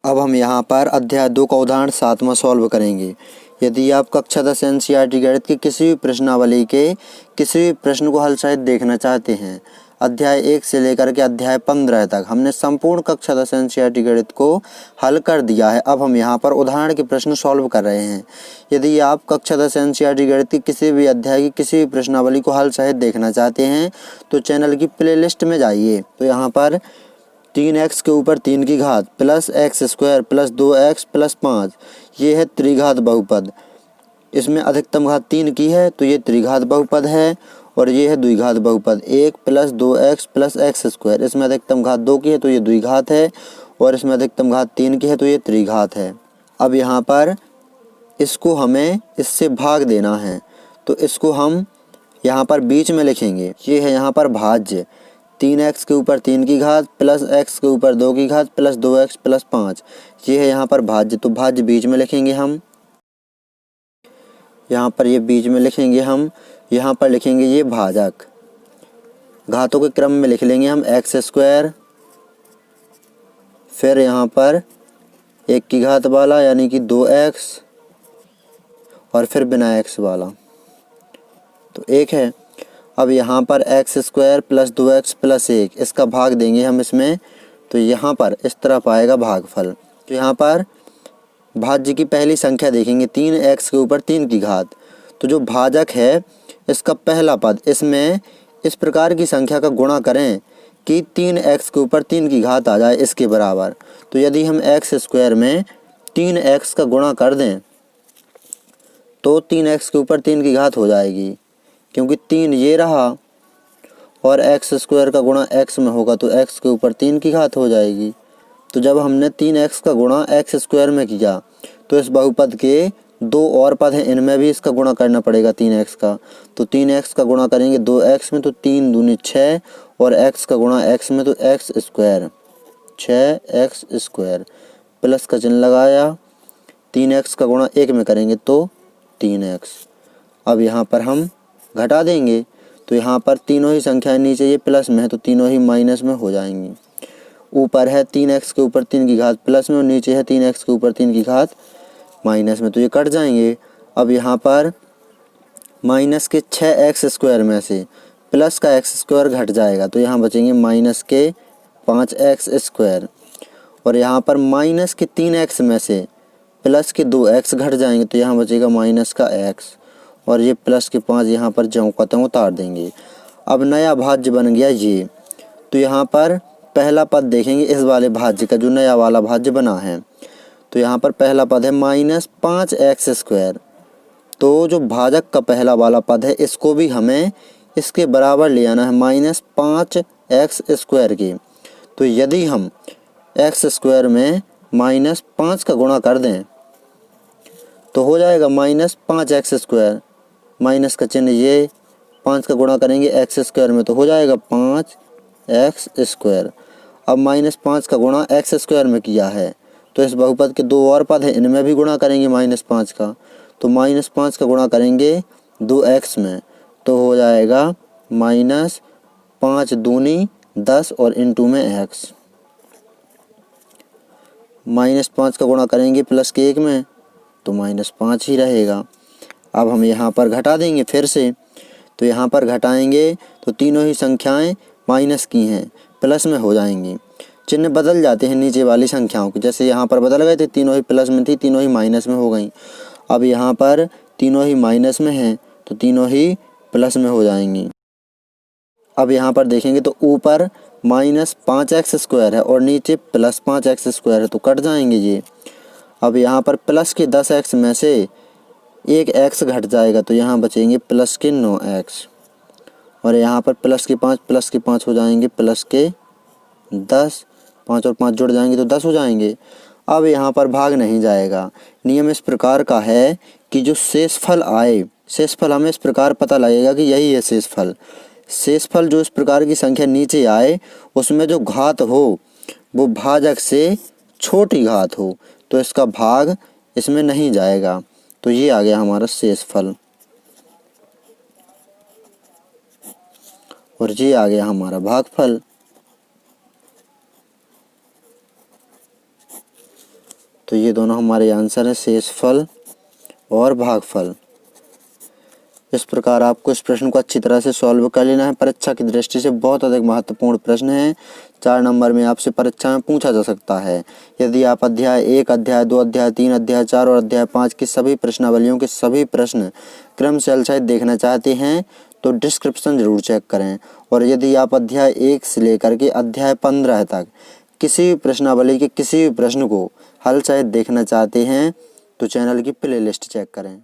अब हम यहाँ पर अध्याय 2 का उदाहरण 7वां सॉल्व करेंगे। यदि आप कक्षा 10 एनसीईआरटी गणित की किसी भी प्रश्नावली के किसी भी प्रश्न को हल सहित देखना चाहते हैं, अध्याय 1 से लेकर के अध्याय 15 तक हमने संपूर्ण कक्षा 10 एनसीईआरटी गणित को हल कर दिया है। अब हम यहाँ पर उदाहरण के प्रश्न सॉल्व कर रहे हैं। यदि आप कक्षा 10 एनसीईआरटी गणित की किसी भी अध्याय की किसी भी प्रश्नावली को हल सहित देखना चाहते हैं तो चैनल की प्लेलिस्ट में जाइए। तो यहाँ पर 3x के ऊपर 3 की घात plus x square plus 2x plus 5 ये है त्रिघात बहुपद। इसमें अधिकतम घात 3 की है तो ये त्रिघात बहुपद है। और ये है द्विघात बहुपद 1 plus 2x plus x square. इसमें अधिकतम घात 2 की है तो ये द्विघात है और इसमें अधिकतम घात 3 की है तो ये त्रिघात है। अब यहाँ पर इसको हमें इससे भाग देना है तो इसको हम यहाँ पर बीच में लिखेंगे। ये है यहाँ पर भाज्य 3x के ऊपर 3 की घात प्लस x के ऊपर 2 की घात प्लस 2x प्लस 5 ये है यहाँ पर भाज्य। तो भाज्य बीच में लिखेंगे हम, यहाँ पर ये बीच में लिखेंगे हम। यहाँ पर लिखेंगे ये भाजक, घातों के क्रम में लिख लेंगे हम एक्स स्क्वायर, फिर यहाँ पर 1 की घात वाला यानी कि 2x और फिर बिना x वाला तो 1 है। अब यहाँ पर x square plus 2x plus 1 इसका भाग देंगे हम इसमें तो यहाँ पर इस तरफ आएगा भागफल। तो यहाँ पर भाज्य की पहली संख्या देखेंगे 3x के ऊपर 3 की घात। तो जो भाजक है इसका पहला पद, इसमें इस प्रकार की संख्या का गुणा करें कि 3x के ऊपर 3 की घात आ जाए इसके बराबर। तो यदि हम एक्स स्क्वायर में 3x का गुणा कर दें तो 3x के ऊपर 3 की घात हो जाएगी, क्योंकि 3 ये रहा और एक्स स्क्वायर का गुणा x में होगा तो x के ऊपर 3 की घात हो जाएगी। तो जब हमने 3x का गुणा x स्क्वायर में किया तो इस बहुपद के 2 और पद हैं, इनमें भी इसका गुणा करना पड़ेगा 3x का। तो 3x का गुणा करेंगे 2x में तो 3 दूनी 6 और x का गुणा x में तो x square 6x square plus का चिन्ह लगाया। 3x का गुणा 1 में करेंगे तो 3x। अब यहाँ पर हम घटा देंगे तो यहाँ पर तीनों ही संख्याएं नीचे ये प्लस में है तो तीनों ही माइनस में हो जाएंगी। ऊपर है 3x के ऊपर 3 की घात प्लस में और नीचे है 3x के ऊपर 3 की घात माइनस में, तो ये कट जाएंगे। अब यहाँ पर माइनस के 6x स्क्वायर में से प्लस का x स्क्वायर घट जाएगा तो यहाँ बचेंगे माइनस के 5x स्क्वायर। और यहाँ पर माइनस के 3x में से प्लस के 2x घट जाएंगे तो यहाँ बचेगा माइनस का x और ये प्लस के 5 यहाँ पर ज्यों का त्यों उतार देंगे। अब नया भाज्य बन गया ये। तो यहाँ पर पहला पद देखेंगे इस वाले भाज्य का, जो नया वाला भाज्य बना है। तो यहाँ पर पहला पद है माइनस 5x स्क्वायर। तो जो भाजक का पहला वाला पद है इसको भी हमें इसके बराबर ले आना है माइनस 5x स्क्वायर के। तो यदि हम x स्क्वायर में माइनस 5 का गुणा कर दें तो हो जाएगा माइनस 5x स्क्वायर, माइनस का चिन्ह ये, 5 का गुणा करेंगे x स्क्वायर में तो हो जाएगा 5x स्क्वायर। अब माइनस 5 का गुणा x स्क्वायर में किया है तो इस बहुपद के 2 और पद हैं, इनमें भी गुणा करेंगे माइनस 5 का। तो माइनस 5 का गुणा करेंगे 2x में तो हो जाएगा माइनस 5 दूनी 10 और इंटू में x। माइनस 5 का गुणा करेंगे प्लस के 1 में तो माइनस 5 ही रहेगा। अब हम यहाँ पर घटा देंगे फिर से। तो यहाँ पर घटाएंगे तो तीनों ही संख्याएं माइनस की हैं प्लस में हो जाएंगी। चिन्ह बदल जाते हैं नीचे वाली संख्याओं के, जैसे यहाँ पर बदल गए थे, तीनों ही प्लस में थी तीनों ही माइनस में हो गई। अब यहाँ पर तीनों ही माइनस में हैं तो तीनों ही प्लस में हो जाएंगी। अब यहाँ पर देखेंगे तो ऊपर माइनस 5x स्क्वायर है और नीचे प्लस 5x स्क्वायर है तो कट जाएंगे ये। अब यहाँ पर प्लस के 10x में से एक x घट जाएगा तो यहाँ बचेंगे प्लस के 9x और यहाँ पर प्लस के 5 हो जाएंगे प्लस के 10, 5 और 5 जुड़ जाएंगे तो 10 हो जाएंगे। अब यहाँ पर भाग नहीं जाएगा। नियम इस प्रकार का है कि जो शेषफल आए, शेषफल हमें इस प्रकार पता लगेगा कि यही है शेषफल। शेषफल जो इस प्रकार की संख्या नीचे आए उसमें जो घात हो वो भाजक से छोटी घात हो तो इसका भाग इसमें नहीं जाएगा। तो ये आ गया हमारा शेषफल और ये आ गया हमारा भागफल। तो ये दोनों हमारे आंसर हैं, शेषफल और भागफल। इस प्रकार आपको इस प्रश्न को अच्छी तरह से सॉल्व कर लेना है। परीक्षा की दृष्टि से बहुत अधिक महत्वपूर्ण प्रश्न है। 4 नंबर में आपसे परीक्षा में पूछा जा सकता है। यदि आप अध्याय 1, अध्याय 2, अध्याय 3, अध्याय 4 और अध्याय 5 की सभी प्रश्नावलियों के सभी प्रश्न क्रम से हल सहित देखना चाहते हैं तो डिस्क्रिप्शन जरूर चेक करें। और यदि आप अध्याय 1 से लेकर के अध्याय 15 तक किसी भी प्रश्नावली के किसी भी प्रश्न को हल सहित देखना चाहते हैं तो चैनल की प्लेलिस्ट चेक करें।